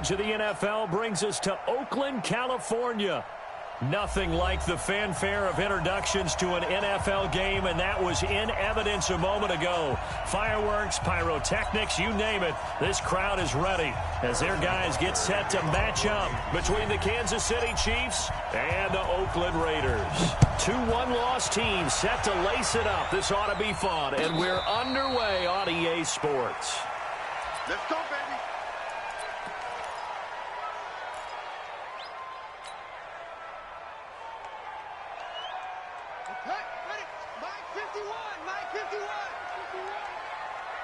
stage of the NFL brings us to Oakland, California. Nothing like the fanfare of introductions to an NFL game, and that was in evidence a moment ago. Fireworks, pyrotechnics, you name it. This crowd is ready as their guys get set to match up between the Kansas City Chiefs and the Oakland Raiders. Two one-loss teams set to lace it up. This ought to be fun, and we're underway on EA Sports. Let's go, baby.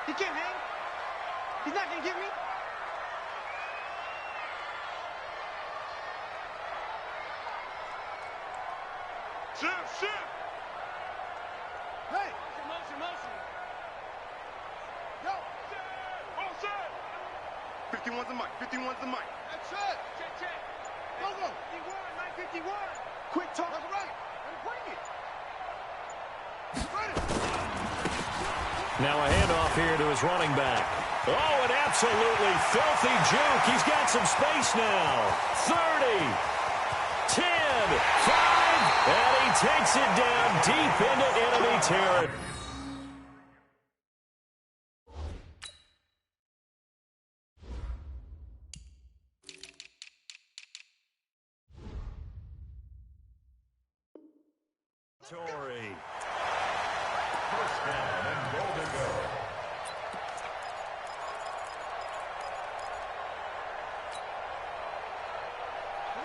He can't hang. He's not going to get me. Shift. Hey. Motion. Yo. Motion. 51's the mic. That's it. Check. Go. 51. Quick talk. That's right. Bring it. Now a handoff here to his running back. Oh, an absolutely filthy juke. He's got some space now. 30, 10, 5, and he takes it down deep into enemy territory. First down and goal to go.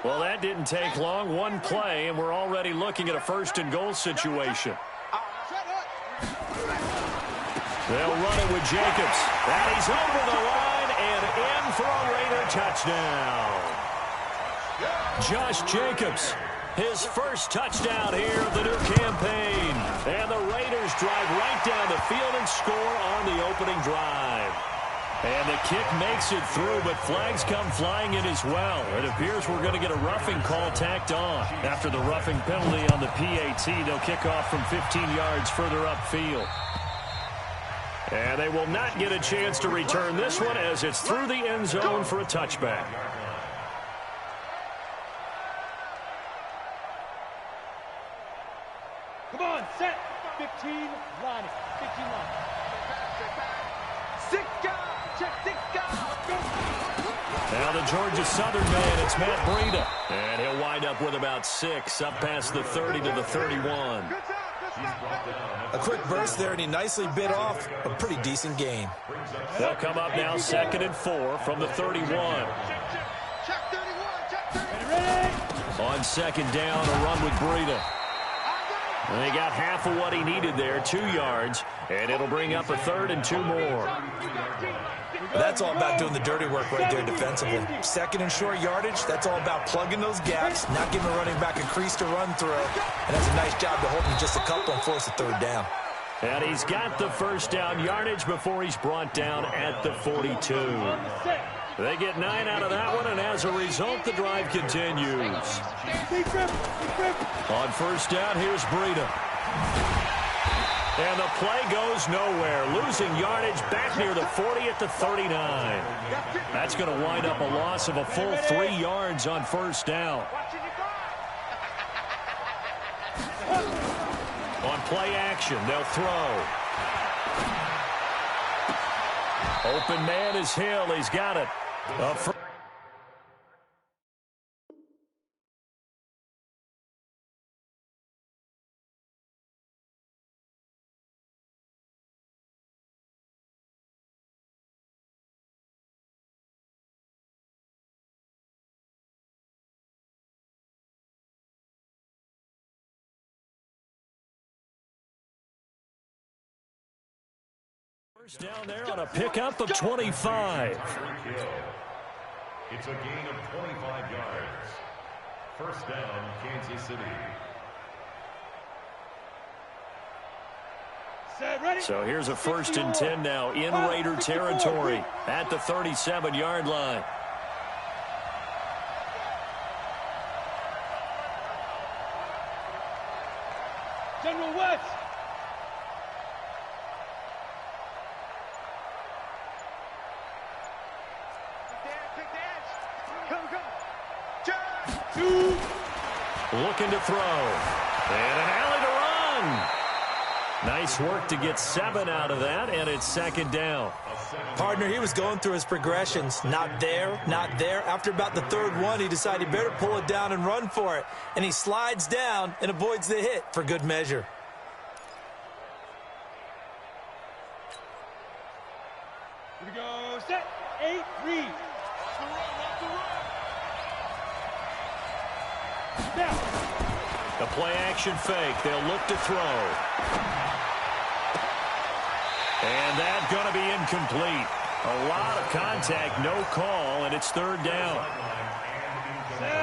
Well, that didn't take long. One play, and we're already looking at a first-and-goal situation. They'll run it with Jacobs. And he's over the line and in for a Raider touchdown. Josh Jacobs, his first touchdown here of the new campaign. And the Raiders drive right down the field and score on the opening drive. And the kick makes it through, but flags come flying in as well. It appears we're going to get a roughing call tacked on. After the roughing penalty on the PAT, they'll kick off from 15 yards further upfield. And they will not get a chance to return this one as it's through the end zone for a touchback. Come on, set. 15 line. 15 line. Six guys. Check 6 guys. Now the Georgia Southern man, it's Matt Breida. And he'll wind up with about 6, up past the 30 to the 31. A quick burst there, and he nicely bit off a pretty decent gain. They'll come up now 2nd and 4 from the 31. Check 31. Check 30. On second down, a run with Breida. And they got half of what he needed there, 2 yards, and it'll bring up a 3rd and 2 more. That's all about doing the dirty work right there defensively. Second and short yardage, that's all about plugging those gaps, not giving a running back a crease to run through, and that's a nice job to hold him just a couple and force a 3rd down. And he's got the first down yardage before he's brought down at the 42. They get 9 out of that one, and as a result, the drive continues. On first down, here's Breida. And the play goes nowhere, losing yardage back near the 40 at the 39. That's going to wind up a loss of a full 3 yards on first down. On play action, they'll throw. Open man is Hill. He's got it. First down there on a pickup of 25. It's a gain of 25 yards. First down, Kansas City. So here's a 1st and 10 now in Raider territory at the 37-yard line. General West. Looking to throw. And an alley to run. Nice work to get 7 out of that, and it's second down. Partner, he was going through his progressions. Not there, not there. After about the third one, he decided he better pull it down and run for it. And he slides down and avoids the hit for good measure. Here we go. Set. 8, read. The play action fake. They'll look to throw. And that's going to be incomplete. A lot of contact, no call, and it's third down.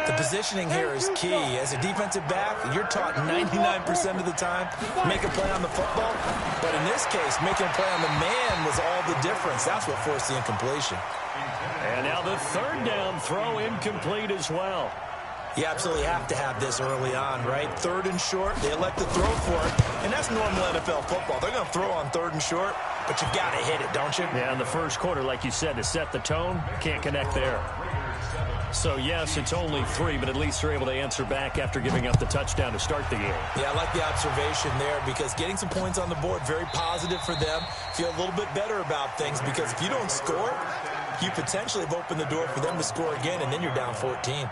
The positioning here is key. As a defensive back, you're taught 99% of the time, make a play on the football. But in this case, making a play on the man was all the difference. That's what forced the incompletion. And now the third down throw incomplete as well. You absolutely have to have this early on, right? Third and short, they elect to throw for it. And that's normal NFL football. They're going to throw on third and short, but you got to hit it, don't you? Yeah, in the first quarter, like you said, to set the tone, can't connect there. So, yes, it's only 3, but at least they're able to answer back after giving up the touchdown to start the game. Yeah, I like the observation there because getting some points on the board, very positive for them. Feel a little bit better about things because if you don't score, you potentially have opened the door for them to score again, and then you're down 14.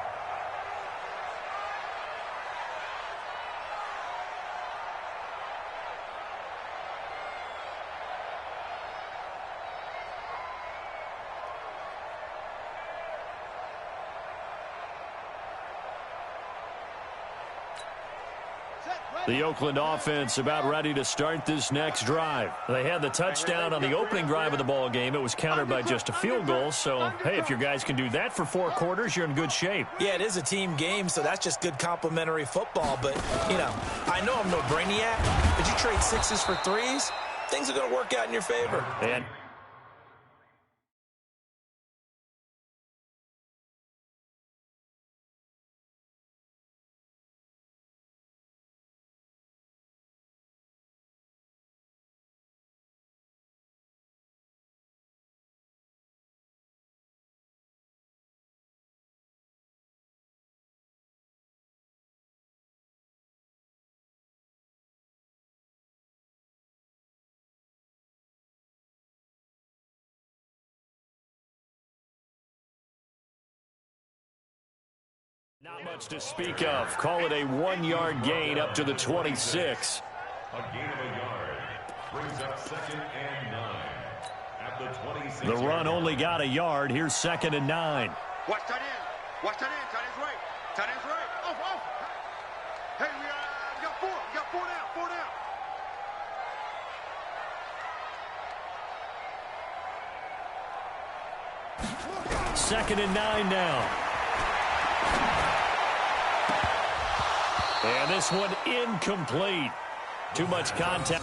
The Oakland offense about ready to start this next drive. They had the touchdown on the opening drive of the ball game. It was countered by just a field goal. So, hey, if your guys can do that for 4 quarters, you're in good shape. Yeah, it is a team game, so that's just good complimentary football. But, you know, I know I'm no brainiac, but you trade 6s for 3s, things are going to work out in your favor. And not much to speak of. Call it a 1-yard gain up to the 26. A gain of a yard brings up 2nd and 9 at the 26. The run only got a yard. Here's 2nd and 9. Watch tight end. Watch tight end. Tight end's right. Tight end's right. Off, off. Hey, we got 4. We got 4 down. 4 down. 2nd and 9 now. And this one incomplete. Too much contact.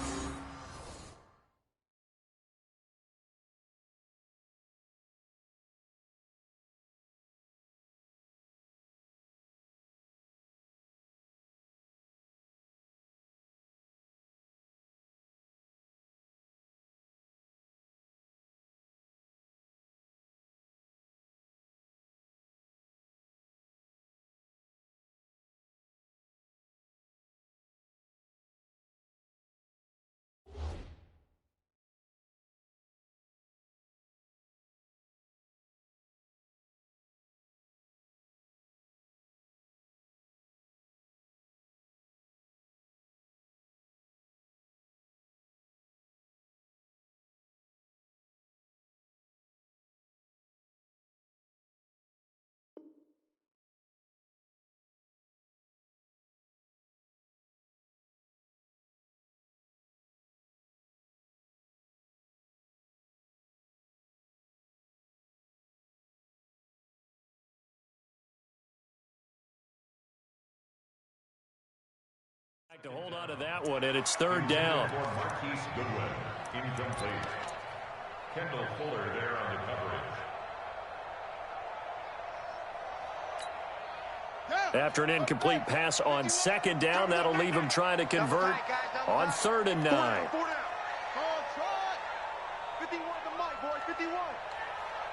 To hold on to that one, and it's 3rd down. For Marquise Goodwin, incomplete. Kendall Fuller there on the coverage. After an incomplete pass on 2nd down, that'll leave him trying to convert on 3rd and 9. 4 down. Call try. 51 to Mike, boys. 51.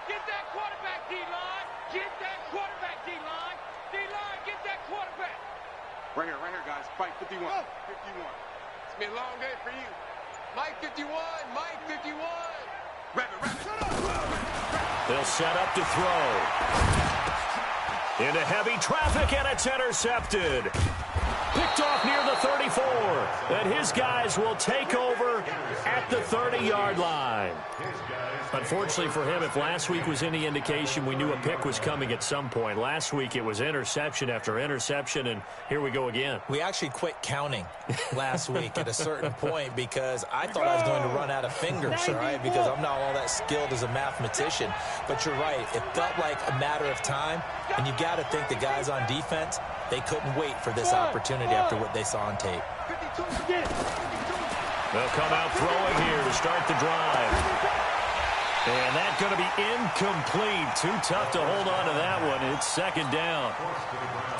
Get that quarterback, D-line. Get that quarterback, D-line. D-line, get that quarterback. Right here, guys. Fight 51. 51. It's been a long day for you. Mike 51, Mike 51. Rabbit. They'll set up to throw. Into heavy traffic, and it's intercepted. Picked off near the 34. And his guys will take over at the 30-yard line. Unfortunately for him, if last week was any indication, we knew a pick was coming at some point. Last week it was interception after interception, and here we go again. We actually quit counting last week at a certain point because I thought I was going to run out of fingers, all right, because I'm not all that skilled as a mathematician. But you're right. It felt like a matter of time, and you got to think the guys on defense, they couldn't wait for this opportunity after what they saw on tape. They'll come out throwing here to start the drive. And that's going to be incomplete. Too tough to hold on to that one. It's second down.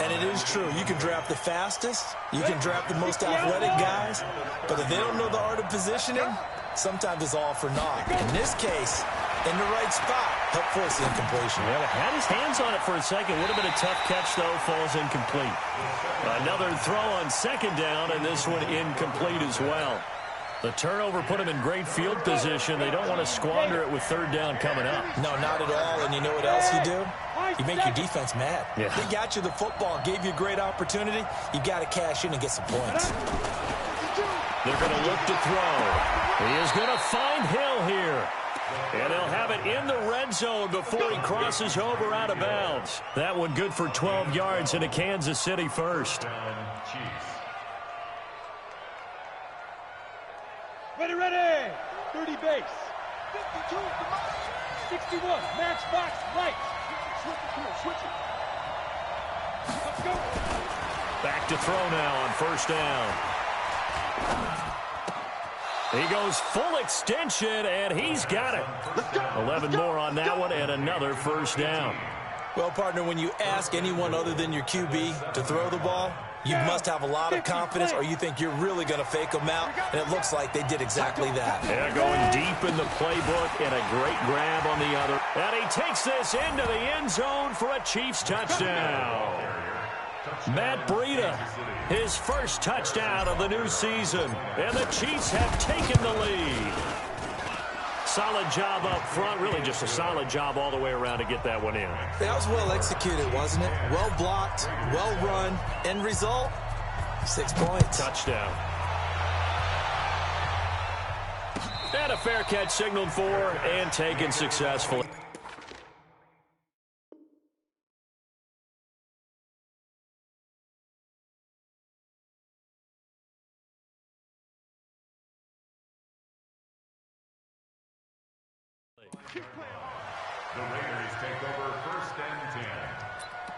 And it is true. You can draft the fastest. You can draft the most athletic guys. But if they don't know the art of positioning, sometimes it's all for naught. In this case, in the right spot, help force the incompletion. Well, had his hands on it for a second. Would have been a tough catch, though. Falls incomplete. Another throw on second down, and this one incomplete as well. The turnover put them in great field position. They don't want to squander it with third down coming up. No, not at all. And you know what else you do? You make your defense mad. Yeah. They got you the football, gave you a great opportunity. You got to cash in and get some points. They're going to look to throw. He is going to find Hill here. And he'll have it in the red zone before he crosses over out of bounds. That one good for 12 yards into Kansas City first. Ready. 30 base. 52. 61. Match box right. Switch it. Let's go. Back to throw now on first down. He goes full extension, and he's got it. 11 more on that one, and another first down. Well, partner, when you ask anyone other than your QB to throw the ball, you must have a lot of confidence, or you think you're really going to fake them out, and it looks like they did exactly that. Yeah, going deep in the playbook, and a great grab on the other. And he takes this into the end zone for a Chiefs touchdown. Matt Breida, his first touchdown of the new season, and the Chiefs have taken the lead. Solid job up front, really just a solid job all the way around to get that one in. That was well executed, wasn't it? Well blocked, well run. End result, 6 points. Touchdown. And a fair catch signaled for and taken successfully. The Raiders take over first and 10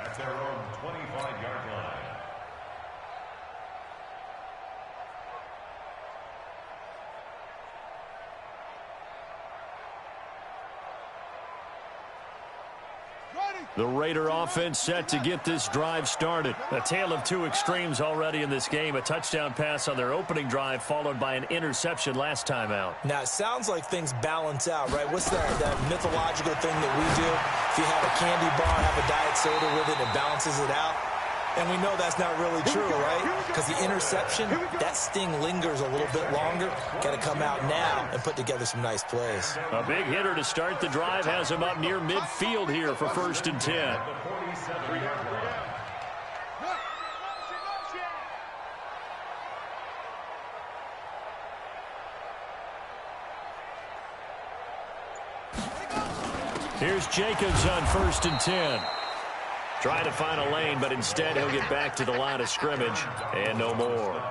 at their own 25-yard line. The Raider offense set to get this drive started. A tale of two extremes already in this game. A touchdown pass on their opening drive followed by an interception last time out. Now, it sounds like things balance out, right? What's that mythological thing that we do? If you have a candy bar, have a diet soda with it, it balances it out. And we know that's not really true, right? Because the interception, that sting lingers a little bit longer. Got to come out now and put together some nice plays. A big hitter to start the drive has him up near midfield here for first and 10. Here's Jacobs on first and 10. Trying to find a lane, but instead he'll get back to the line of scrimmage, and no more.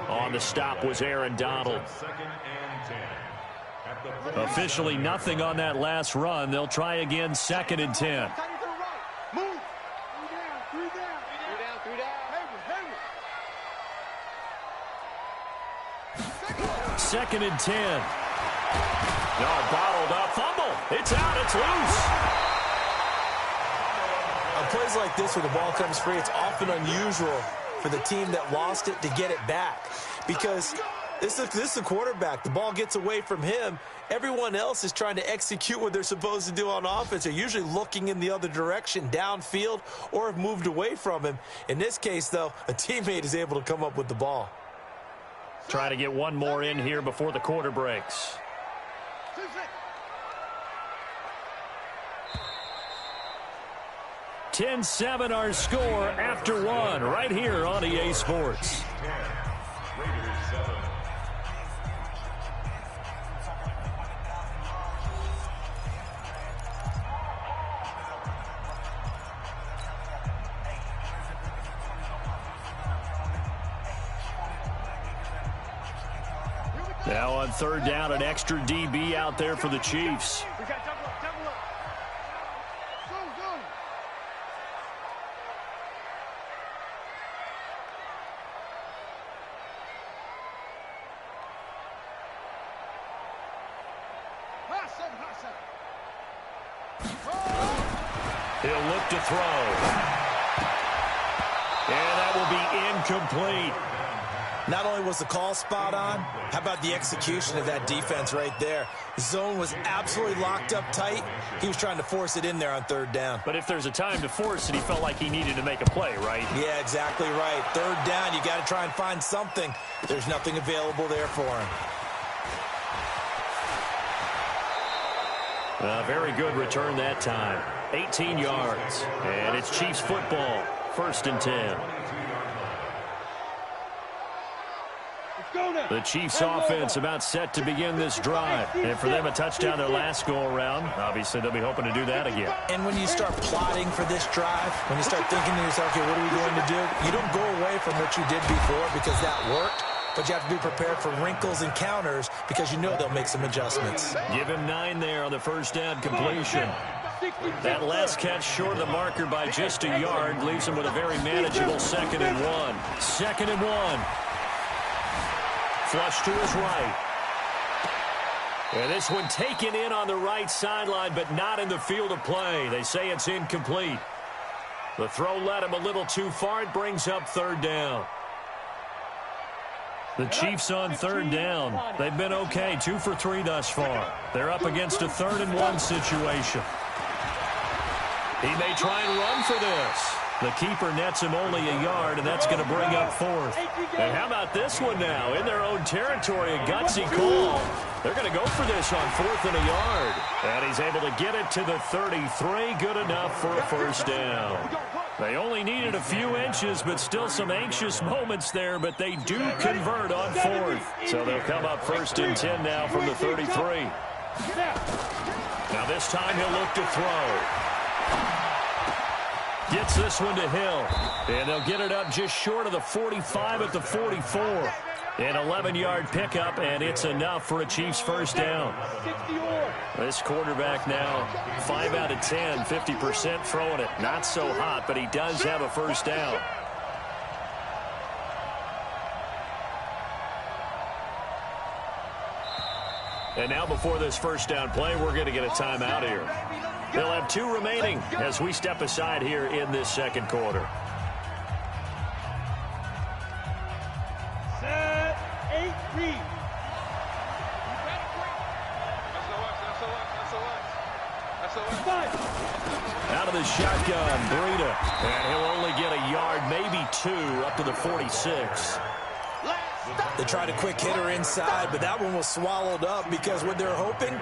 On the stop was Aaron Donald. Officially nothing on that last run. They'll try again, second and 10. Move. 3 down. Second and 10. No, bottled up. Fumble. It's out. It's loose. On plays like this where the ball comes free, it's often unusual for the team that lost it to get it back. Because This is a quarterback. The ball gets away from him. Everyone else is trying to execute what they're supposed to do on offense. They're usually looking in the other direction, downfield, or have moved away from him. In this case, though, a teammate is able to come up with the ball. Trying to get one more in here before the quarter breaks. 10-7 our score after one right here on EA Sports. Now on third down, an extra DB out there for the Chiefs. He'll look to throw. And that will be incomplete. Not only was the call spot on, how about the execution of that defense right there? The zone was absolutely locked up tight. He was trying to force it in there on third down. But if there's a time to force it, he felt like he needed to make a play, right? Yeah, exactly right. Third down, you got to try and find something. There's nothing available there for him. Very good return that time. 18 yards. And it's Chiefs football. 1st and 10. The Chiefs offense about set to begin this drive. And for them, a touchdown their last go-around. Obviously, they'll be hoping to do that again. And when you start plotting for this drive, when you start thinking to yourself, okay, what are we going to do? You don't go away from what you did before because that worked. But you have to be prepared for wrinkles and counters because you know they'll make some adjustments. Give him 9 there on the first down completion. That last catch short of the marker by just a yard leaves him with a very manageable 2nd and 1. 2nd and 1. Flush to his right. And this one taken in on the right sideline, but not in the field of play. They say it's incomplete. The throw led him a little too far. It brings up 3rd down. The Chiefs on 3rd down. They've been okay, 2 for 3 thus far. They're up against a 3rd and 1 situation. He may try and run for this. The keeper nets him only a yard, and that's going to bring up 4th. And how about this one now? In their own territory, a gutsy call. They're going to go for this on 4th and a yard. And he's able to get it to the 33. Good enough for a 1st down. They only needed a few inches, but still some anxious moments there, but they do convert on 4th. So they'll come up 1st and 10 now from the 33. Now this time he'll look to throw. Gets this one to Hill. And they'll get it up just short of the 45 at the 44. An 11-yard pickup, and it's enough for a Chiefs 1st down. This quarterback now 5 out of 10, 50% throwing it. Not so hot, but he does have a 1st down. And now before this 1st down play, we're going to get a timeout here. They'll have 2 remaining as we step aside here in this 2nd quarter. Set, 8, read. Out of the shotgun, Breida. And he'll only get a yard, maybe 2, up to the 46. They tried a quick hitter inside, but that one was swallowed up because what they're hoping,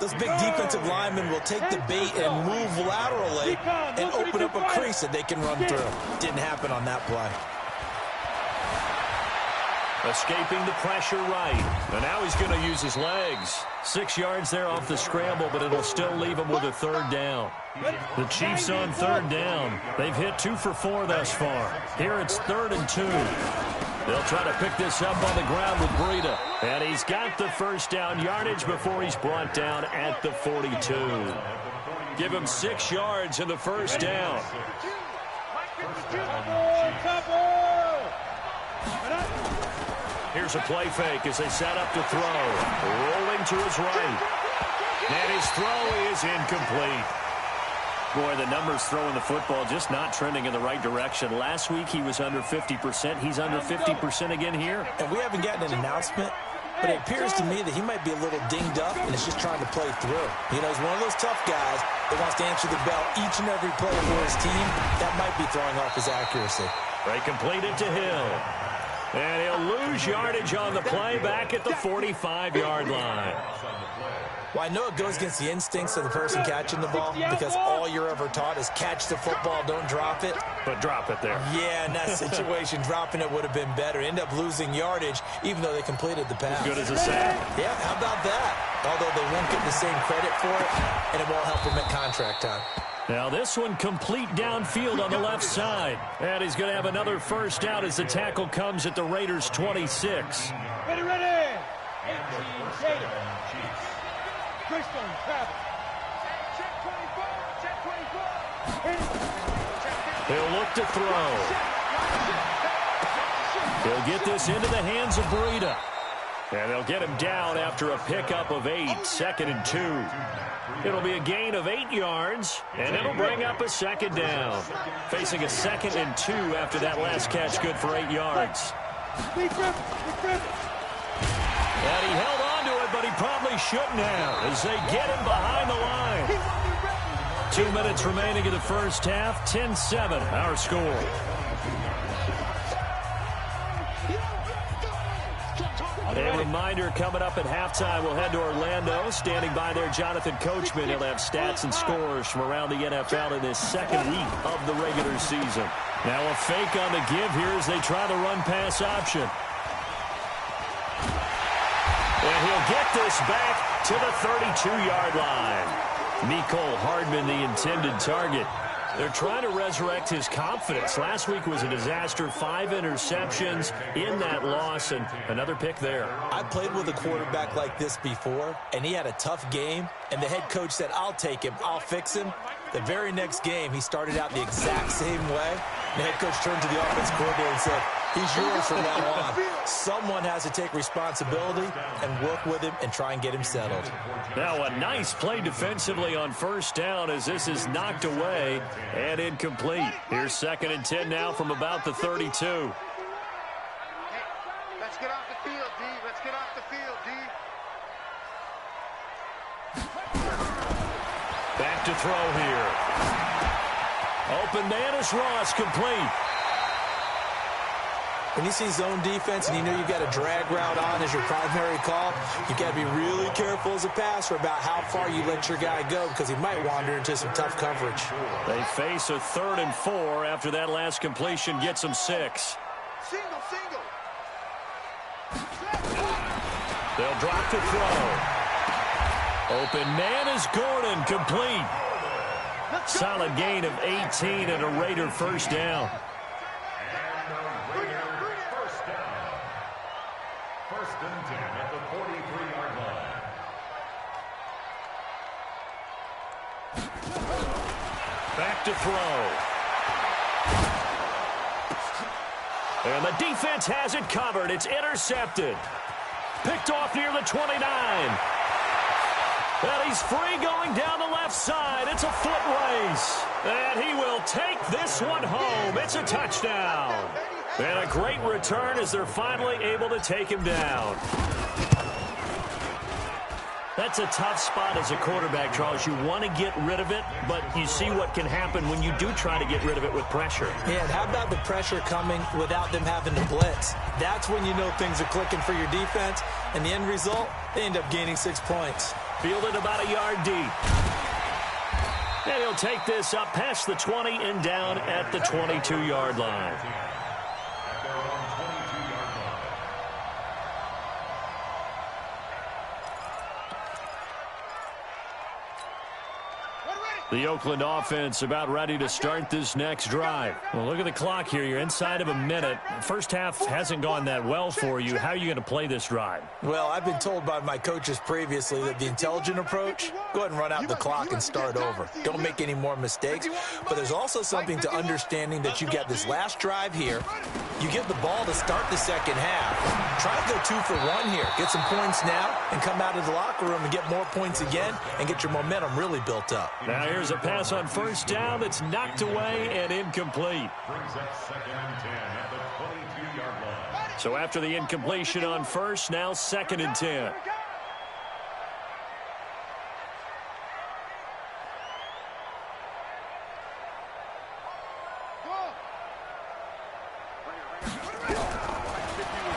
those big defensive linemen will take the bait and move laterally and open up a crease that they can run through. Didn't happen on that play. Escaping the pressure right. And now he's going to use his legs. 6 yards there off the scramble, but it'll still leave him with a 3rd down. The Chiefs on 3rd down. They've hit 2 for 4 thus far. Here it's 3rd and 2. They'll try to pick this up on the ground with Breida. And he's got the 1st down yardage before he's brought down at the 42. Give him 6 yards in the 1st down. Here's a play fake as they set up to throw. Rolling to his right. And his throw is incomplete. Boy, the numbers throwing the football just not trending in the right direction. Last week he was under 50%. He's under 50% again here. And we haven't gotten an announcement, but it appears to me that he might be a little dinged up and is just trying to play through. You know, he's one of those tough guys that wants to answer the bell each and every play for his team. That might be throwing off his accuracy. Right, completed to Hill. And he'll lose yardage on the play back at the 45-yard line. Well, I know it goes against the instincts of the person catching the ball because all you're ever taught is catch the football, don't drop it. But drop it there. Yeah, in that situation, dropping it would have been better. End up losing yardage, even though they completed the pass. As good as a sack. Yeah, how about that? Although they won't get the same credit for it, and it won't help them at contract time. Now this one complete downfield on the left side. And he's going to have another first down as the tackle comes at the Raiders' 26. Ready, ready. 18, Jada. Greystone, Travis. Check 24, check 24. He'll look to throw. He'll get this into the hands of Breida. And they'll get him down after a pickup of 8, 2nd and 2. It'll be a gain of 8 yards, and it'll bring up a second down. Facing a 2nd and 2 after that last catch, good for 8 yards. And he held on to it, but he probably shouldn't have as they get him behind the line. 2 minutes remaining in the first half, 10-7, our score. A reminder coming up at halftime, we'll head to Orlando. Standing by there, Jonathan Coachman. He'll have stats and scores from around the NFL in this second week of the regular season. Now a fake on the give here as they try the run-pass option. And he'll get this back to the 32-yard line. Mecole Hardman, the intended target. They're trying to resurrect his confidence. Last week was a disaster. 5 interceptions in that loss, and another pick there. I played with a quarterback like this before, and he had a tough game, and the head coach said, I'll take him, I'll fix him. The very next game, he started out the exact same way. The head coach turned to the offense coordinator and said, he's yours from now on. Someone has to take responsibility and work with him and try and get him settled. Now a nice play defensively on first down as this is knocked away and incomplete. Here's 2nd and 10 now from about the 32. Hey, let's get off the field, D. Let's get off the field, D. Back to throw here. Open man is Ross, complete. When you see zone defense and you know you've got a drag route on as your primary call, you've got to be really careful as a passer about how far you let your guy go because he might wander into some tough coverage. They face a 3rd and 4 after that last completion gets them 6. Single. They'll drop to throw. Open man is Gordon, complete. Solid gain of 18 and a Raider first down. First and 10 at the 43-yard line. Back to throw. And the defense has it covered. It's intercepted. Picked off near the 29. And he's free going down the left side. It's a foot race. And he will take this one home. It's a touchdown. And a great return as they're finally able to take him down. That's a tough spot as a quarterback, Charles. You want to get rid of it, but you see what can happen when you do try to get rid of it with pressure. Yeah, and how about the pressure coming without them having to blitz? That's when you know things are clicking for your defense, and the end result, they end up gaining 6 points. Fielded about a yard deep. And he'll take this up past the 20 and down at the 22-yard line. The Oakland offense about ready to start this next drive. Well, look at the clock here. You're inside of a minute. First half hasn't gone that well for you. How are you going to play this drive? Well, I've been told by my coaches previously that the intelligent approach, go ahead and run out the clock and start over. Don't make any more mistakes. But there's also something to understanding that you've got this last drive here. You get the ball to start the second half. Try to go 2 for 1 here. Get some points now and come out of the locker room and get more points again and get your momentum really built up. Now here's a pass on first down that's knocked away and incomplete. Brings up 2nd and 10 at the 22-yard line. So after the incompletion on first, now 2nd and 10.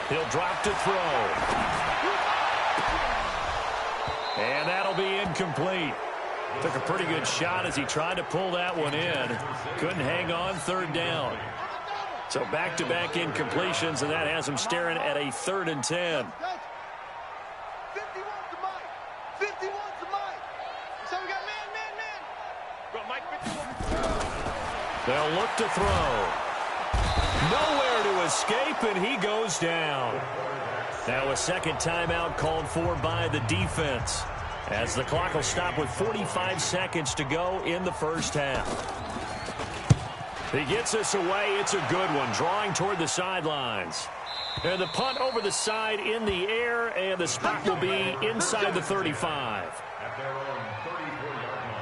He'll drop to throw. And that'll be incomplete. Took a pretty good shot as he tried to pull that one in. Couldn't hang on, 3rd down. So back-to-back incompletions, and that has him staring at a 3rd and 10. 51 to Mike. 51 to Mike. So we got man. Go Mike 51. They'll look to throw. Nowhere to escape, and he goes down. Now a second timeout called for by the defense, as the clock will stop with 45 seconds to go in the first half. He gets us away. It's a good one, drawing toward the sidelines. And the punt over the side in the air, and the spot will be inside the 35. At their own 34-yard line.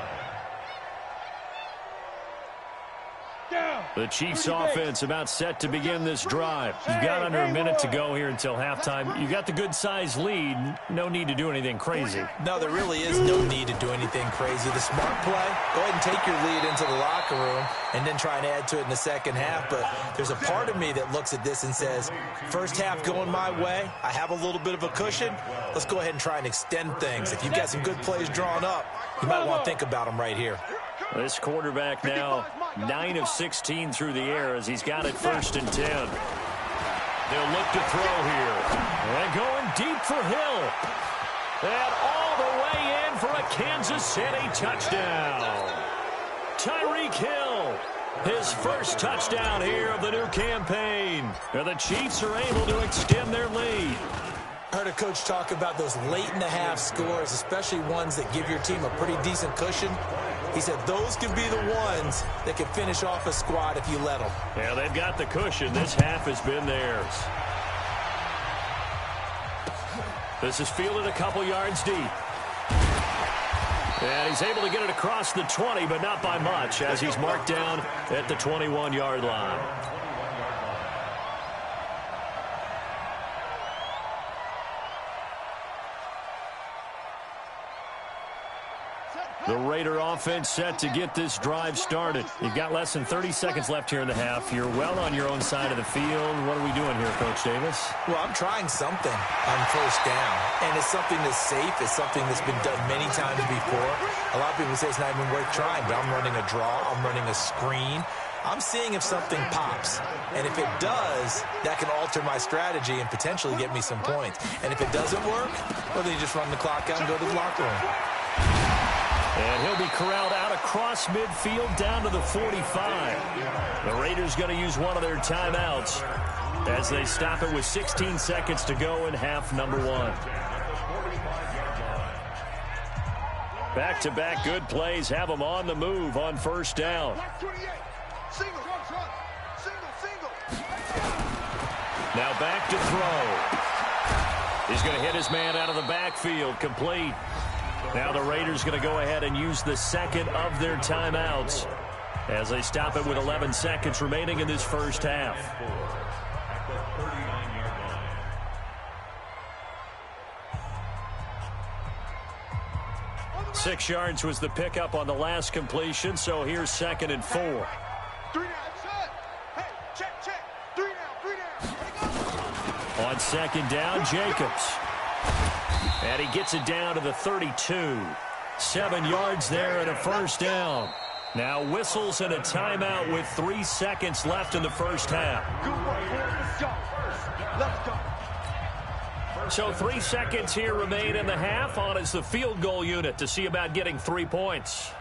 The Chiefs offense about set to begin this drive. You've got under a minute to go here until halftime. You've got the good-sized lead. No need to do anything crazy. No, there really is no need to do anything crazy. The smart play, go ahead and take your lead into the locker room and then try and add to it in the second half. But there's a part of me that looks at this and says, first half going my way, I have a little bit of a cushion. Let's go ahead and try and extend things. If you've got some good plays drawn up, you might want to think about them right here. This quarterback now 9 of 16 through the air as he's got it 1st and 10. They'll look to throw here. And going deep for Hill. And all the way in for a Kansas City touchdown. Tyreek Hill, his first touchdown here of the new campaign. And the Chiefs are able to extend their lead. I heard a coach talk about those late-in-the-half scores, especially ones that give your team a pretty decent cushion. He said those could be the ones that can finish off a squad if you let them. Yeah, they've got the cushion. This half has been theirs. This is fielded a couple yards deep. And he's able to get it across the 20, but not by much, as he's marked down at the 21-yard line. The Raider offense set to get this drive started. You've got less than 30 seconds left here in the half. You're well on your own side of the field. What are we doing here, Coach Davis? Well, I'm trying something on first down, and it's something that's safe. It's something that's been done many times before. A lot of people say it's not even worth trying, but I'm running a draw. I'm running a screen. I'm seeing if something pops, and if it does, that can alter my strategy and potentially get me some points. And if it doesn't work, well, then you just run the clock out and go to the locker room. And he'll be corralled out across midfield down to the 45. The Raiders going to use one of their timeouts as they stop it with 16 seconds to go in half number 1. Back-to-back good plays have them on the move on first down. Now back to throw. He's going to hit his man out of the backfield, complete. Now the Raiders going to go ahead and use the second of their timeouts as they stop it with 11 seconds remaining in this first half. 6 yards was the pickup on the last completion, so here's 2nd and 4. 3 down, set. Hey, check. 3 down. On 2nd down, Jacobs. And he gets it down to the 32. 7 yards there and a first down. Now whistles and a timeout with 3 seconds left in the first half. Let's go. So 3 seconds here remain in the half. On is the field goal unit to see about getting 3 points.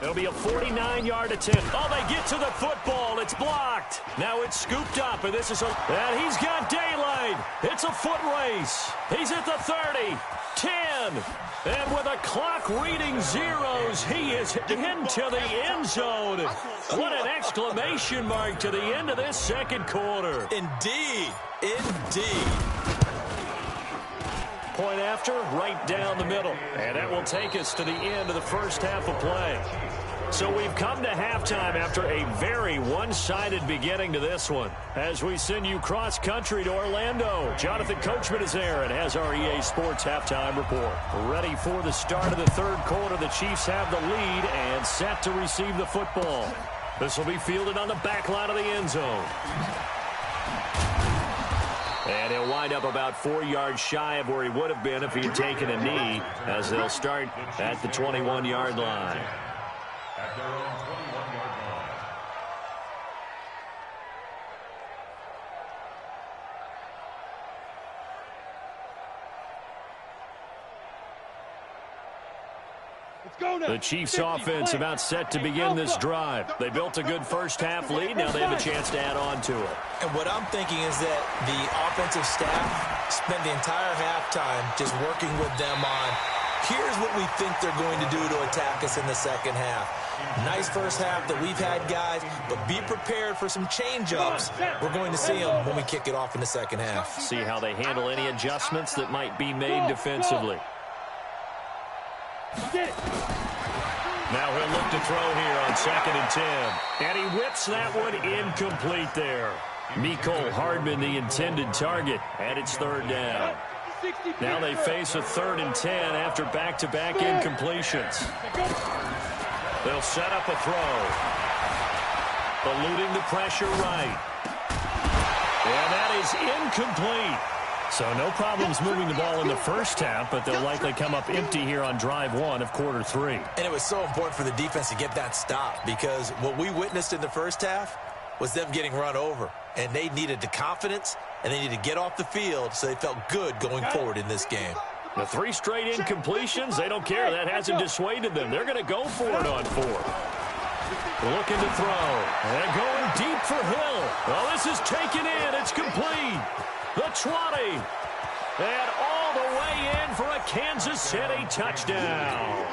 It'll be a 49-yard attempt. Oh, they get to the football. It's blocked. Now it's scooped up, and and he's got daylight. It's a foot race. He's at the 30, 10, and with a clock reading zeros, he is into the end zone. What an exclamation mark to the end of this second quarter. Indeed. Indeed. Point after, right down the middle. And that will take us to the end of the first half of play. So we've come to halftime after a very one-sided beginning to this one. As we send you cross-country to Orlando, Jonathan Coachman is there and has our EA Sports halftime report. Ready for the start of the third quarter. The Chiefs have the lead and set to receive the football. This will be fielded on the back line of the end zone. And he'll wind up about 4 yards shy of where he would have been if he had taken a knee, as they'll start at the 21-yard line. At their own 21-yard line. The Chiefs offense about set to begin this drive. They built a good first half lead. Now they have a chance to add on to it. And what I'm thinking is that the offensive staff spent the entire halftime just working with them on, here's what we think they're going to do to attack us in the second half. Nice first half that we've had, guys, but be prepared for some change-ups. We're going to see them when we kick it off in the second half. See how they handle any adjustments that might be made defensively. Now he'll look to throw here on 2nd and 10. And he whips that one incomplete there. Mecole Hardman, the intended target, and it's 3rd down. Now they face a 3rd and 10 after back-to-back incompletions. They'll set up a throw. Eluding the pressure right. And that is incomplete. So no problems moving the ball in the first half, but they'll likely come up empty here on drive 1 of quarter 3. And it was so important for the defense to get that stop, because what we witnessed in the first half was them getting run over. And they needed the confidence, and they needed to get off the field so they felt good going forward in this game. The 3 straight incompletions, they don't care. That hasn't dissuaded them. They're going to go for it on 4. Looking to throw. And going deep for Hill. Well, this is taken in. It's complete. The 20. And all the way in for a Kansas City touchdown.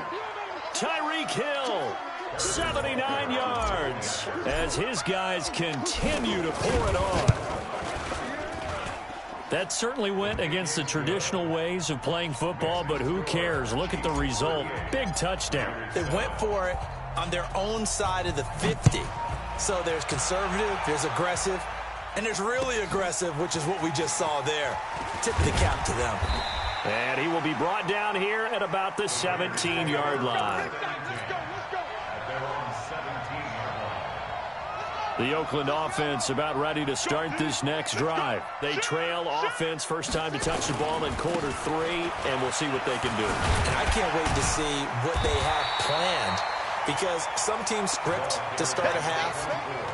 Tyreek Hill, 79 yards, as his guys continue to pour it on. That certainly went against the traditional ways of playing football, but who cares? Look at the result. Big touchdown. They went for it on their own side of the 50. So there's conservative, there's aggressive, and there's really aggressive, which is what we just saw there. Tip of the cap to them. And he will be brought down here at about the 17-yard line. The Oakland offense about ready to start this next drive. They trail offense, first time to touch the ball in quarter 3, and we'll see what they can do. And I can't wait to see what they have planned, because some teams script to start a half.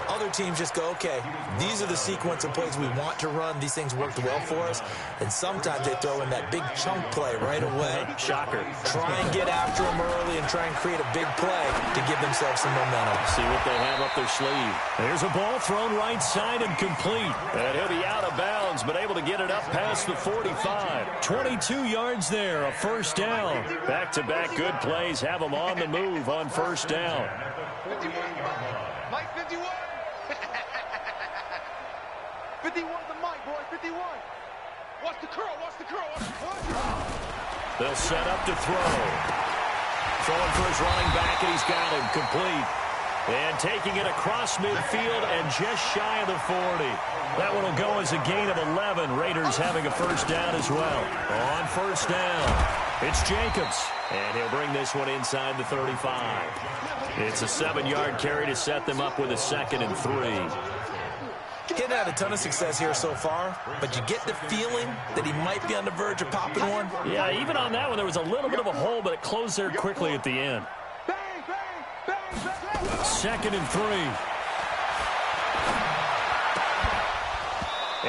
Other teams just go, okay, these are the sequence of plays we want to run. These things worked well for us. And sometimes they throw in that big chunk play right away. Shocker. Try and get after them early and try and create a big play to give themselves some momentum. See what they have up their sleeve. There's a ball thrown right side and complete. And he'll be out of bounds, but able to get it up past the 45. 22 yards there, a first down. Back-to-back good plays have them on the move on first down. 51. Mike 51. 51 the mic, boy. 51. Watch the curl. Watch the curl. Watch the curl. They'll set up to throw. Throwing for his running back, and he's got him complete. And taking it across midfield and just shy of the 40. That one will go as a gain of 11. Raiders having a first down as well. On first down, it's Jacobs. And he'll bring this one inside the 35. It's a 7-yard carry to set them up with a 2nd and 3. Getting had a ton of success here so far, but you get the feeling that he might be on the verge of popping one. Yeah, even on that one, there was a little bit of a hole, but it closed there quickly at the end. 2nd and 3.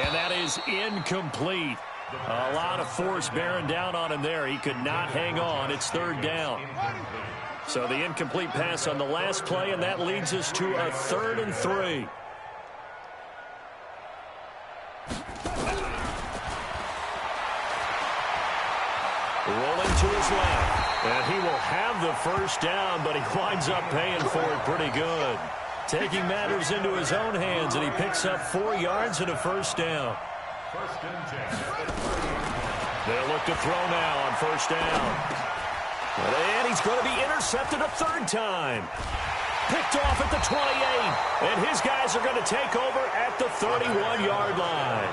And that is incomplete. A lot of force bearing down on him there. He could not hang on. It's 3rd down. So the incomplete pass on the last play, and that leads us to a 3rd and 3. Rolling to his left, and he will have the first down, but he winds up paying for it pretty good. Taking matters into his own hands, and he picks up 4 yards and a first down. They'll look to throw now on first down. And he's going to be intercepted a 3rd time. Picked off at the 28, and his guys are going to take over at the 31-yard line.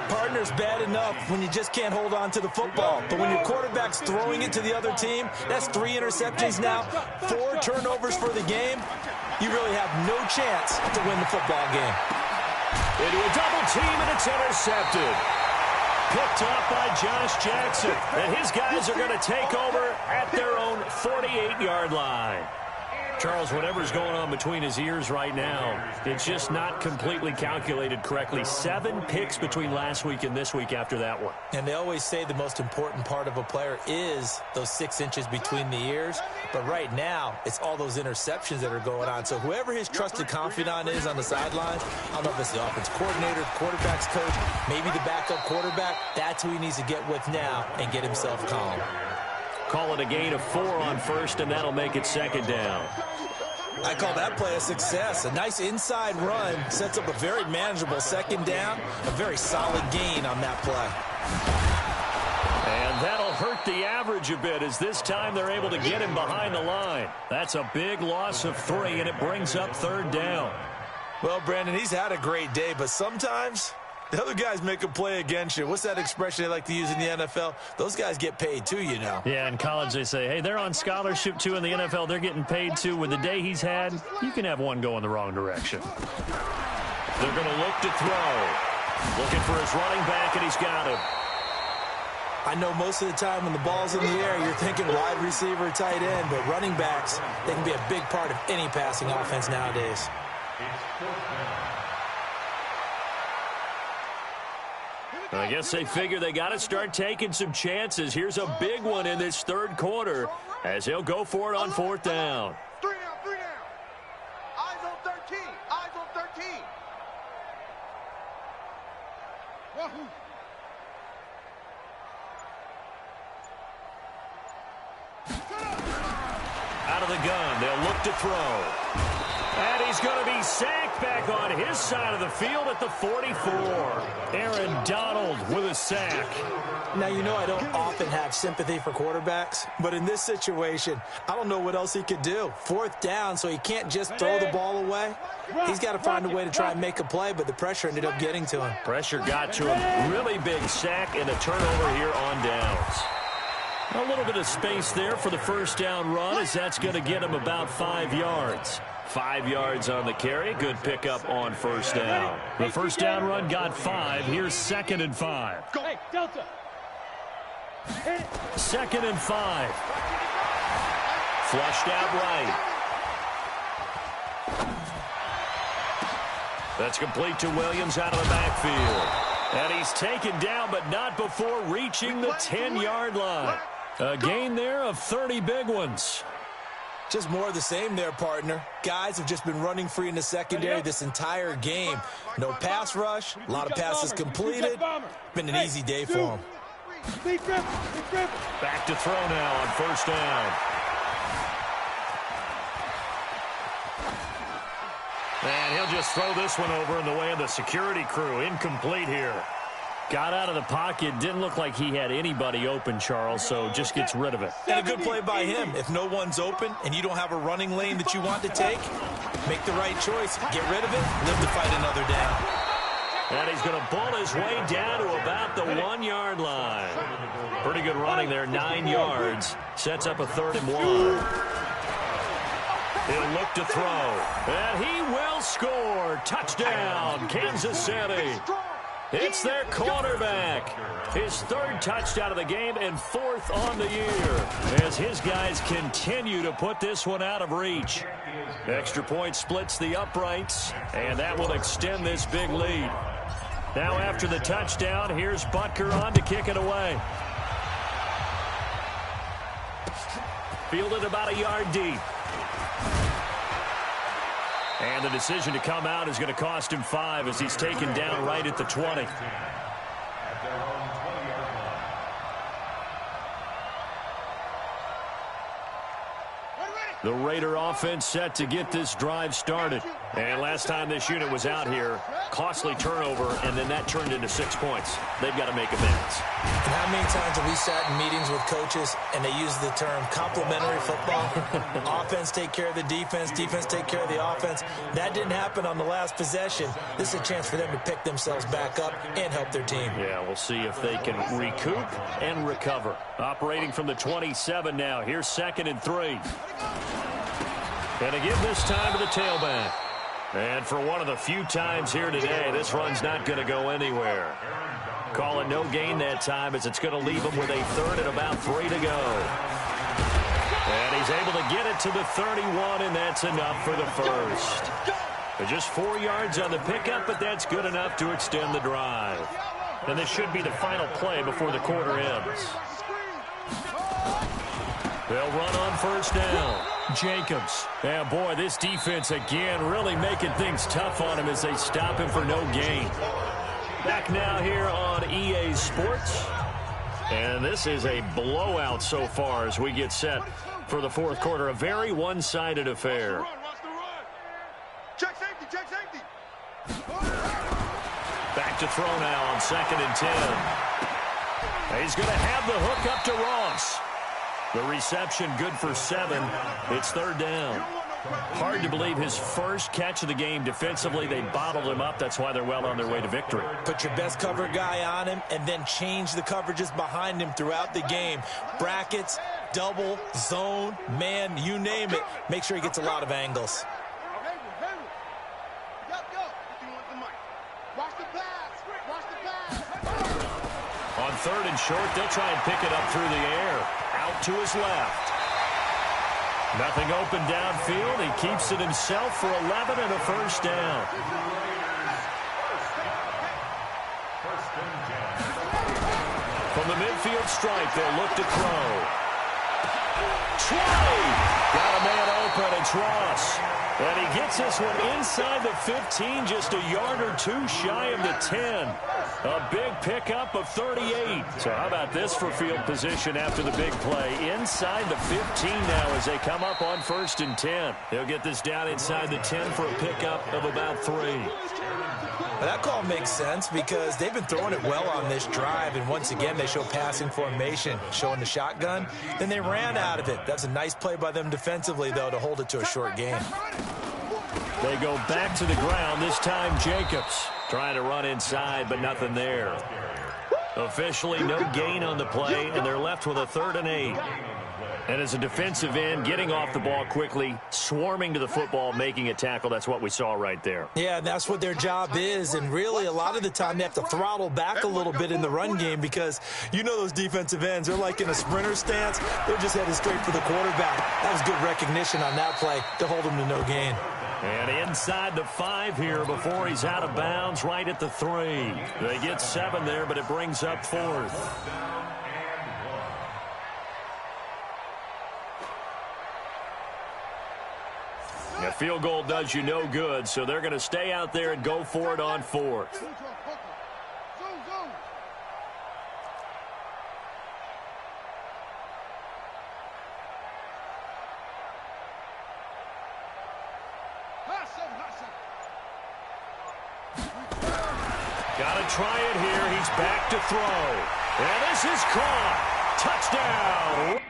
Partner's bad enough when you just can't hold on to the football. But when your quarterback's throwing it to the other team, that's 3 interceptions now, 4 turnovers for the game. You really have no chance to win the football game. Into a double team, and it's intercepted. Picked up by Josh Jackson. And his guys are going to take over at their own 48-yard line. Charles, whatever's going on between his ears right now, it's just not completely calculated correctly. 7 picks between last week and this week after that one. And they always say the most important part of a player is those 6 inches between the ears. But right now, it's all those interceptions that are going on. So whoever his trusted confidant is on the sidelines, I don't know if it's the offense coordinator, quarterback's coach, maybe the backup quarterback, that's who he needs to get with now and get himself calm. Call it a gain of 4 on first, and that'll make it 2nd down. I call that play a success. A nice inside run sets up a very manageable 2nd down. A very solid gain on that play. And that'll hurt the average a bit as this time they're able to get him behind the line. That's a big loss of 3, and it brings up 3rd down. Well, Brandon, he's had a great day, but sometimes the other guys make a play against you. What's that expression they like to use in the NFL? Those guys get paid too, you know. Yeah, in college they say, hey, they're on scholarship too. In the NFL, they're getting paid too. With the day he's had, you can have one go in the wrong direction. They're going to look to throw. Looking for his running back, and he's got him. I know most of the time when the ball's in the air, you're thinking wide receiver, tight end, but running backs, they can be a big part of any passing offense nowadays. I guess they figure they got to start taking some chances. Here's a big one in this 3rd quarter as he'll go for it on 4th down. 3 down, 3 down. Eyes on 13. Eyes on 13. Wahoo. Out of the gun, they'll look to throw. And he's going to be sacked back on his side of the field at the 44. Aaron Donald with a sack. Now, you know I don't often have sympathy for quarterbacks, but in this situation, I don't know what else he could do. 4th down, so he can't just throw the ball away. He's got to find a way to try and make a play, but the pressure ended up getting to him. Pressure got to him. Really big sack and a turnover here on downs. A little bit of space there for the first down run as that's going to get him about 5 yards. 5 yards on the carry. Good pickup on first down. The first down run got 5. Here's 2nd and 5. Hey, Delta. 2nd and 5. Flushed out right. That's complete to Williams out of the backfield. And he's taken down, but not before reaching the 10-yard line. A gain there of 30 big ones. Just more of the same there, partner. Guys have just been running free in the secondary this entire game. No pass rush, a lot of passes completed. Been an easy day for them. Back to throw now on first down. And he'll just throw this one over in the way of the security crew. Incomplete here. Got out of the pocket. Didn't look like he had anybody open, Charles, so just gets rid of it. And a good play by him. If no one's open and you don't have a running lane that you want to take, make the right choice. Get rid of it. Live to fight another down. And he's going to bull his way down to about the 1-yard line. Pretty good running there, 9 yards. Sets up a 3rd and 1. He'll look to throw. And he will score. Touchdown, Kansas City. It's their quarterback. His 3rd touchdown of the game and 4th on the year as his guys continue to put this one out of reach. Extra point splits the uprights, and that will extend this big lead. Now after the touchdown, here's Butker on to kick it away. fielded about a yard deep. And the decision to come out is going to cost him 5 as he's taken down right at the 20. At their own 20-yard line. The Raider offense set to get this drive started. And last time this unit was out here, costly turnover, and then that turned into 6 points. They've got to make amends. And how many times have we sat in meetings with coaches and they use the term complementary football? Offense take care of the defense, defense take care of the offense. That didn't happen on the last possession. This is a chance for them to pick themselves back up and help their team. Yeah, we'll see if they can recoup and recover. Operating from the 27 now. Here's 2nd and 3. And to give this time to the tailback. And for one of the few times here today, this run's not going to go anywhere. Calling no gain that time as it's going to leave him with a 3rd and about 3 to go. And he's able to get it to the 31, and that's enough for the first. Just 4 yards on the pickup, but that's good enough to extend the drive. And this should be the final play before the quarter ends. They'll run on 1st down. Jacobs. Yeah, boy, this defense again really making things tough on him as they stop him for no gain. Back now here on EA Sports. And this is a blowout so far as we get set for the 4th quarter. A very one-sided affair. Check safety, check safety. Back to throw now on 2nd and 10. He's going to have the hook up to Ross. The reception good for 7. It's 3rd down. Hard to believe his first catch of the game defensively. They bottled him up. That's why they're well on their way to victory. Put your best cover guy on him and then change the coverages behind him throughout the game. Brackets, double, zone, man, you name it. Make sure he gets a lot of angles. On 3rd and short, they'll try and pick it up through the air. Out to his left. Nothing open downfield. He keeps it himself for 11 and a 1st down. From the midfield stripe, they'll look to throw. 20! Got a man open. It's Ross. And he gets this one inside the 15, just a yard or 2 shy of the 10. A big pickup of 38. So how about this for field position after the big play? Inside the 15 now as they come up on 1st and 10. They'll get this down inside the 10 for a pickup of about 3. Well, that call makes sense because they've been throwing it well on this drive, and once again they show passing formation, showing the shotgun. Then they ran out of it. That's a nice play by them defensively, though, to hold it to a short gain. They go back to the ground, this time Jacobs. Trying to run inside, but nothing there. Officially no gain on the play, and they're left with a 3rd and 8. And as a defensive end, getting off the ball quickly, swarming to the football, making a tackle, that's what we saw right there. Yeah, and that's what their job is, and really a lot of the time they have to throttle back a little bit in the run game because you know those defensive ends, they're like in a sprinter stance. They're just headed straight for the quarterback. That was good recognition on that play to hold him to no gain. And inside the 5 here before he's out of bounds, right at the 3. They get 7 there, but it brings up 4th. A field goal does you no good, so they're going to stay out there and go for it on 4th. Got to try it here. He's back to throw. And this is caught. Touchdown.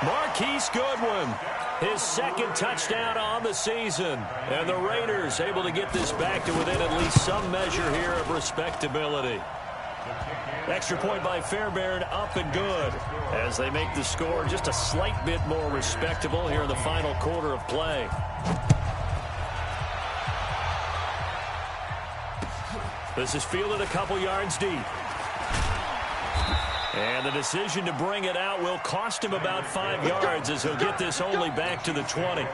Marquise Goodwin, his 2nd touchdown on the season. And the Raiders able to get this back to within at least some measure here of respectability. Extra point by Fairbairn, up and good, as they make the score just a slight bit more respectable here in the final quarter of play. This is fielded a couple yards deep. And the decision to bring it out will cost him about 5 yards as he'll get this only back to the 20.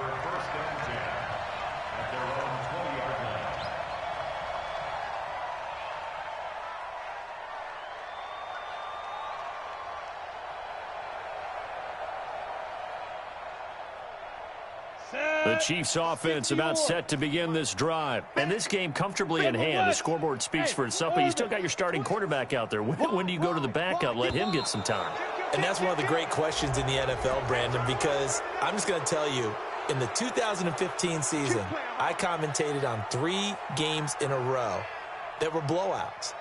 The Chiefs offense about set to begin this drive. And this game comfortably in hand. The scoreboard speaks for itself, but you still got your starting quarterback out there. When do you go to the backup? Let him get some time. And that's one of the great questions in the NFL, Brandon, because I'm just going to tell you, in the 2015 season, I commentated on 3 games in a row that were blowouts.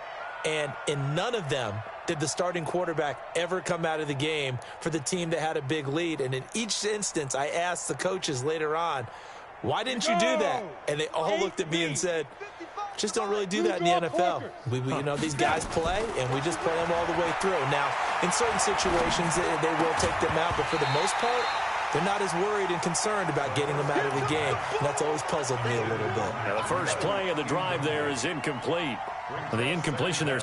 And in none of them did the starting quarterback ever come out of the game for the team that had a big lead. And in each instance, I asked the coaches later on, why didn't you do that? And they all looked at me and said, just don't really do that in the NFL. You know, these guys play, and we just play them all the way through. Now, in certain situations, they will take them out, but for the most part, they're not as worried and concerned about getting them out of the game. And that's always puzzled me a little bit. Now, the first play of the drive there is incomplete. The incompletion there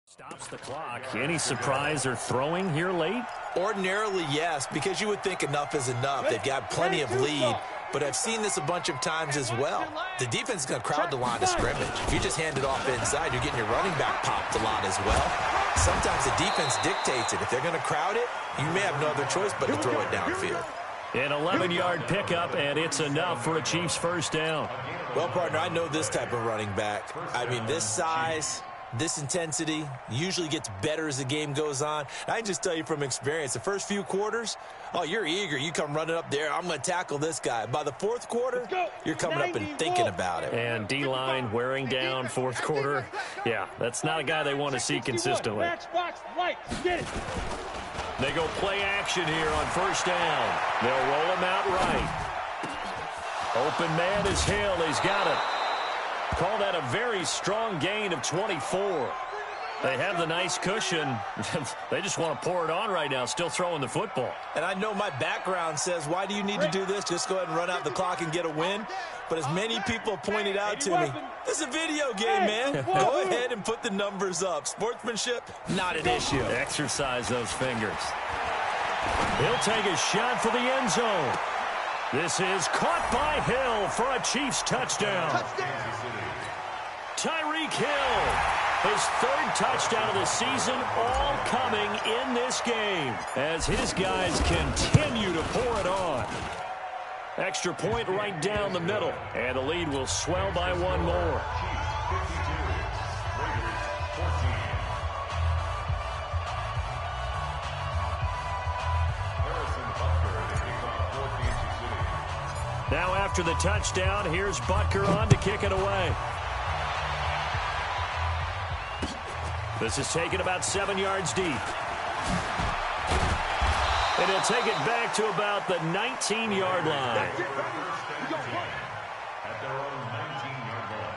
stops the clock. Any surprise or throwing here late? Ordinarily, yes, because you would think enough is enough. They've got plenty of lead, but I've seen this a bunch of times as well. The defense is going to crowd the line of scrimmage. If you just hand it off inside, you're getting your running back popped a lot as well. Sometimes the defense dictates it. If they're going to crowd it, you may have no other choice but to throw it downfield. An 11-yard pickup, and it's enough for a Chiefs first down. Well, partner, I know this type of running back. I mean, this size, this intensity usually gets better as the game goes on. And I can just tell you from experience, the first few quarters, oh, you're eager. You come running up there, I'm going to tackle this guy. By the fourth quarter, you're coming up and thinking about it. And D-line wearing down fourth quarter. Yeah, that's not a guy they want to see consistently. They go play action here on first down. They'll roll him out right. Open man is Hill. He's got it. Call that a very strong gain of 24. They have the nice cushion. They just want to pour it on right now, still throwing the football. And I know my background says, why do you need to do this? Just go ahead and run out the clock and get a win. But as many people pointed out to me, this is a video game, man. Go ahead and put the numbers up. Sportsmanship, not an issue. Exercise those fingers. He'll take a shot for the end zone. This is caught by Hill for a Chiefs touchdown. Tyreek Hill, his 3rd touchdown of the season, all coming in this game as his guys continue to pour it on. Extra point right down the middle, and the lead will swell by 1 more. Now after the touchdown, here's Butker on to kick it away. This is taken about 7 yards deep. And he'll take it back to about the 19-yard line. At their own 19-yard line.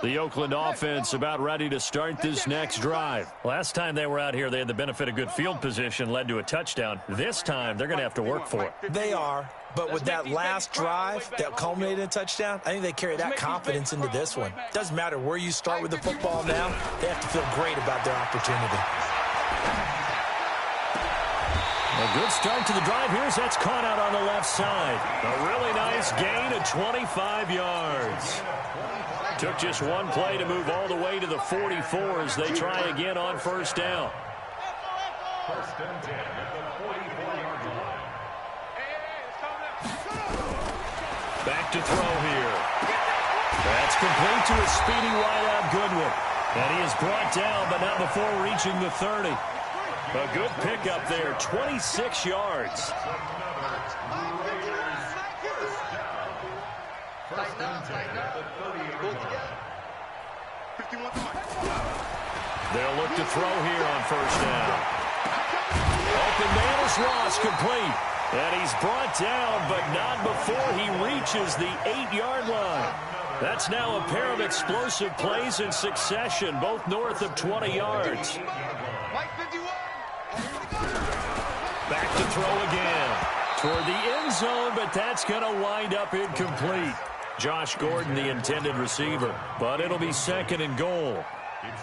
The Oakland offense about ready to start this next drive. Last time they were out here, they had the benefit of good field position, led to a touchdown. This time, they're going to have to work for it. They are, but with that last drive that culminated in a touchdown, I think they carry that confidence into this one. Doesn't matter where you start with the football now, they have to feel great about their opportunity. A good start to the drive. Here's that's caught out on the left side. A really nice gain of 25 yards. Took just one play to move all the way to the 44 as they try again on first down. First and 10 at the 44-yard line. Back to throw here. That's complete to a speedy wideout Goodwin. And he is brought down, but not before reaching the 30. A good pickup there, 26 yards. First and 10 at the 38-yard line. They'll look to throw here on first down. Open man is Ross, complete. And he's brought down, but not before he reaches the 8-yard line. That's now a pair of explosive plays in succession, both north of 20 yards. Back to throw again. Toward the end zone, but that's going to wind up incomplete. Josh Gordon, the intended receiver, but it'll be 2nd and goal.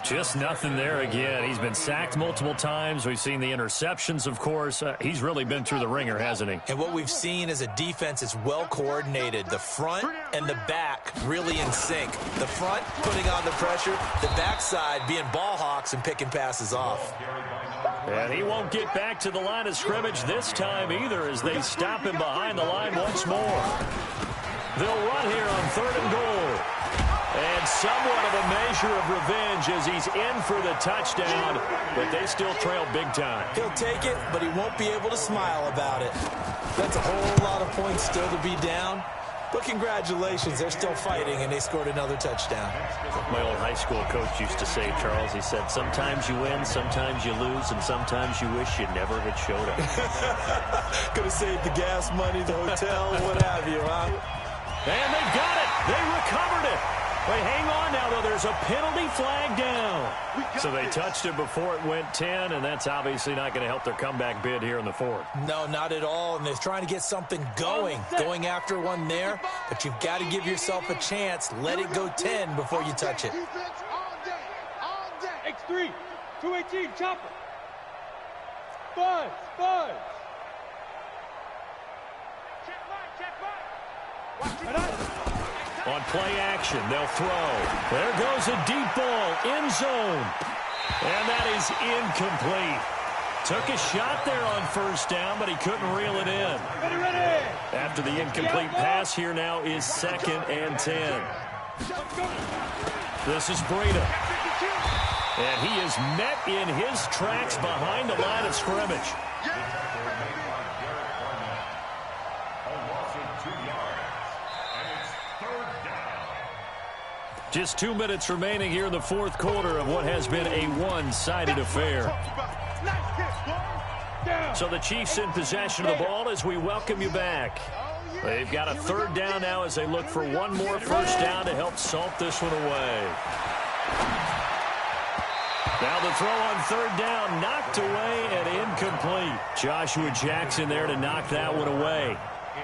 Just nothing there again. He's been sacked multiple times. We've seen the interceptions, of course. He's really been through the ringer, hasn't he? And what we've seen is a defense that's well coordinated. The front and the back really in sync. The front putting on the pressure, the backside being ball hawks and picking passes off. And he won't get back to the line of scrimmage this time either as they stop him behind the line once more. They'll run here on 3rd and goal. And somewhat of a measure of revenge as he's in for the touchdown, but they still trail big time. He'll take it, but he won't be able to smile about it. That's a whole lot of points still to be down. But congratulations, they're still fighting, and they scored another touchdown. My old high school coach used to say, Charles, he said, sometimes you win, sometimes you lose, and sometimes you wish you never had showed up. Could have saved the gas money, the hotel, what have you, huh? And they got it. They recovered it. Wait, hang on now, though. There's a penalty flag down. So they touched it before it went 10, and that's obviously not going to help their comeback bid here in the 4th. No, not at all, and they're trying to get something going after one there, but you've got to give yourself a chance. Let it go 10 before you touch it. X3, 218, chopper. Buzz. Check right. On play action, they'll throw. There goes a deep ball, end zone. And that is incomplete. Took a shot there on 1st down, but he couldn't reel it in. Ready. After the incomplete pass, here now is 2nd and 10. This is Breida. And he is met in his tracks behind the line of scrimmage. Just 2 minutes remaining here in the 4th quarter of what has been a one-sided affair. So the Chiefs in possession of the ball as we welcome you back. They've got a 3rd down now as they look for one more 1st down to help salt this one away. Now the throw on 3rd down, knocked away and incomplete. Joshua Jackson there to knock that one away.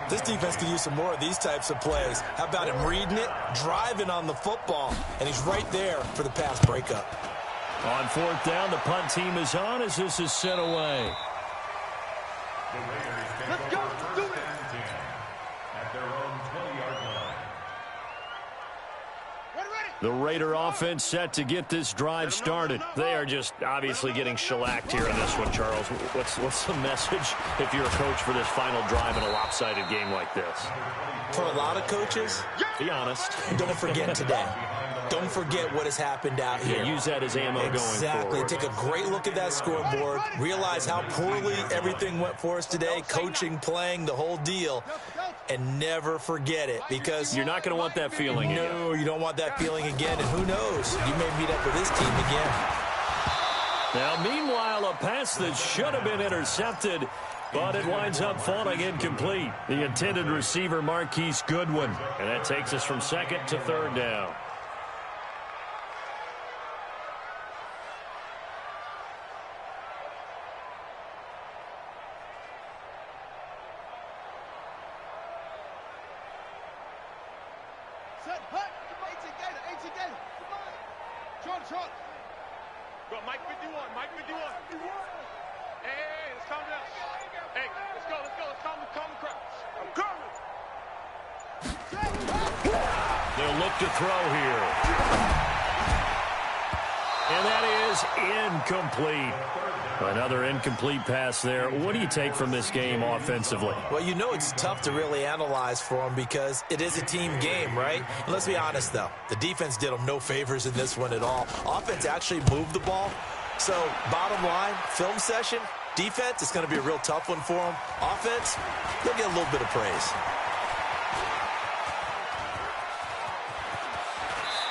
This defense could use some more of these types of plays. How about him reading it, driving on the football, and he's right there for the pass breakup. On 4th down, the punt team is on as this is sent away. Let's go. Do it. At their own 20-yard line. The Raider offense set to get this drive started. They are just obviously getting shellacked here in this one, Charles. What's the message if you're a coach for this final drive in a lopsided game like this? For a lot of coaches, be honest. Don't forget today. Don't forget what has happened out here. Use that as ammo going forward. Exactly. Take a great look at that scoreboard. Realize how poorly everything went for us today. Coaching, playing, the whole deal. And never forget it, because you're not going to want that feeling again. No, you don't want that feeling again. And who knows? You may meet up with this team again. Now, meanwhile, a pass that should have been intercepted, but it winds up falling incomplete. The intended receiver, Marquise Goodwin. And that takes us from 2nd to 3rd down. Set, hut. 18 Gator. Come on. Short. Go, Mike 51. Hey, let's calm down. Hey, let's go. Let's calm the crowd. I'm coming. They'll look to throw here. And that is incomplete. Another incomplete pass there. What do you take from this game offensively? Well, you know it's tough to really analyze for them because it is a team game, right? And let's be honest, though. The defense did them no favors in this one at all. Offense actually moved the ball. So, bottom line, film session, defense, it's going to be a real tough one for them. Offense, they'll get a little bit of praise.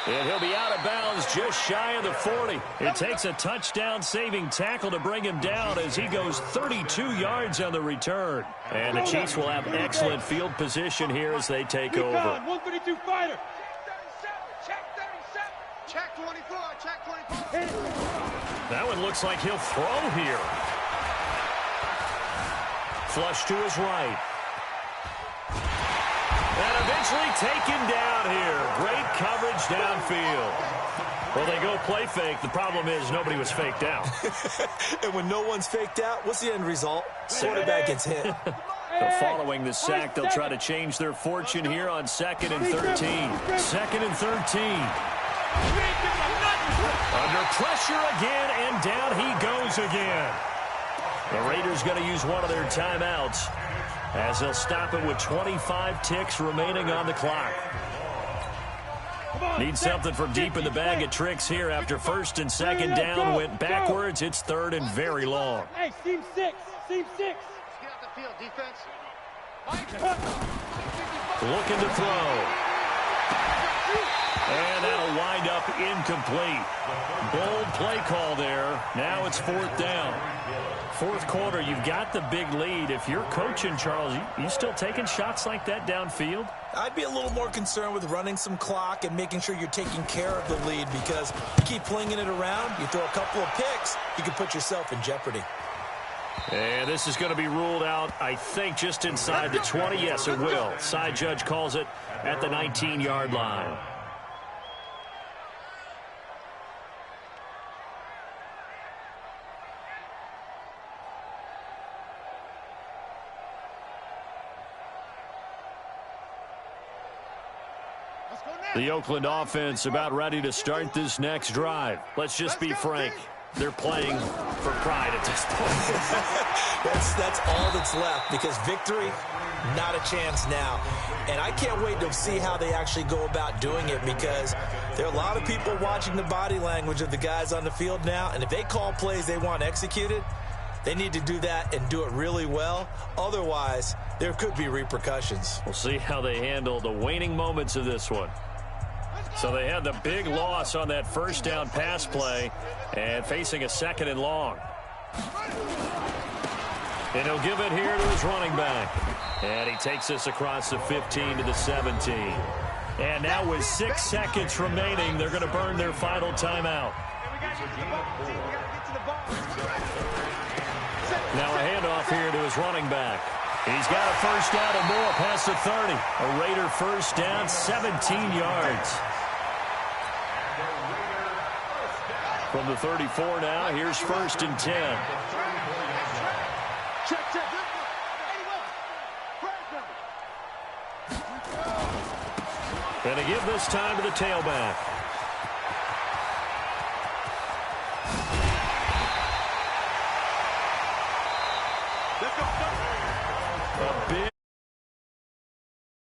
And he'll be out of bounds just shy of the 40. It takes a touchdown-saving tackle to bring him down as he goes 32 yards on the return. And the Chiefs will have excellent field position here as they take over. 132 fighter. Check 24. Check 24. That one looks like he'll throw here. Flush to his right. And eventually taken down here. Great coverage downfield. Well, they go play fake. The problem is nobody was faked out. And when no one's faked out, what's the end result? Quarterback gets hit. Following the sack, they'll try to change their fortune here on 2nd and 13. 2nd and 13. Under pressure again, and down he goes again. The Raiders going to use one of their timeouts as they'll stop it with 25 ticks remaining on the clock. Need something from deep in the bag of tricks here after 1st and 2nd down. Went backwards. It's 3rd and very long. Hey, seam 6. Seam 6. Get out the field, defense. Looking to throw. And that'll wind up incomplete. Bold play call there. Now it's 4th down. 4th quarter, you've got the big lead. If you're coaching, Charles, you still taking shots like that downfield? I'd be a little more concerned with running some clock and making sure you're taking care of the lead, because you keep flinging it around, you throw a couple of picks, you can put yourself in jeopardy. And this is going to be ruled out, I think, just inside the 20. Yes, it will. Side judge calls it at the 19-yard line. The Oakland offense about ready to start this next drive. Let's just be frank. They're playing for pride at this point. That's all that's left, because victory, not a chance now. And I can't wait to see how they actually go about doing it, because there are a lot of people watching the body language of the guys on the field now, and if they call plays they want executed, they need to do that and do it really well. Otherwise, there could be repercussions. We'll see how they handle the waning moments of this one. So they had the big loss on that 1st down pass play and facing a 2nd and long. And he'll give it here to his running back. And he takes this across the 15 to the 17. And now with 6 seconds remaining, they're going to burn their final timeout. Now a handoff here to his running back. He's got a 1st down and more past the 30. A Raider 1st down, 17 yards. From the 34 now, here's 1st and 10. Check. And to give this time to the tailback. Let's go.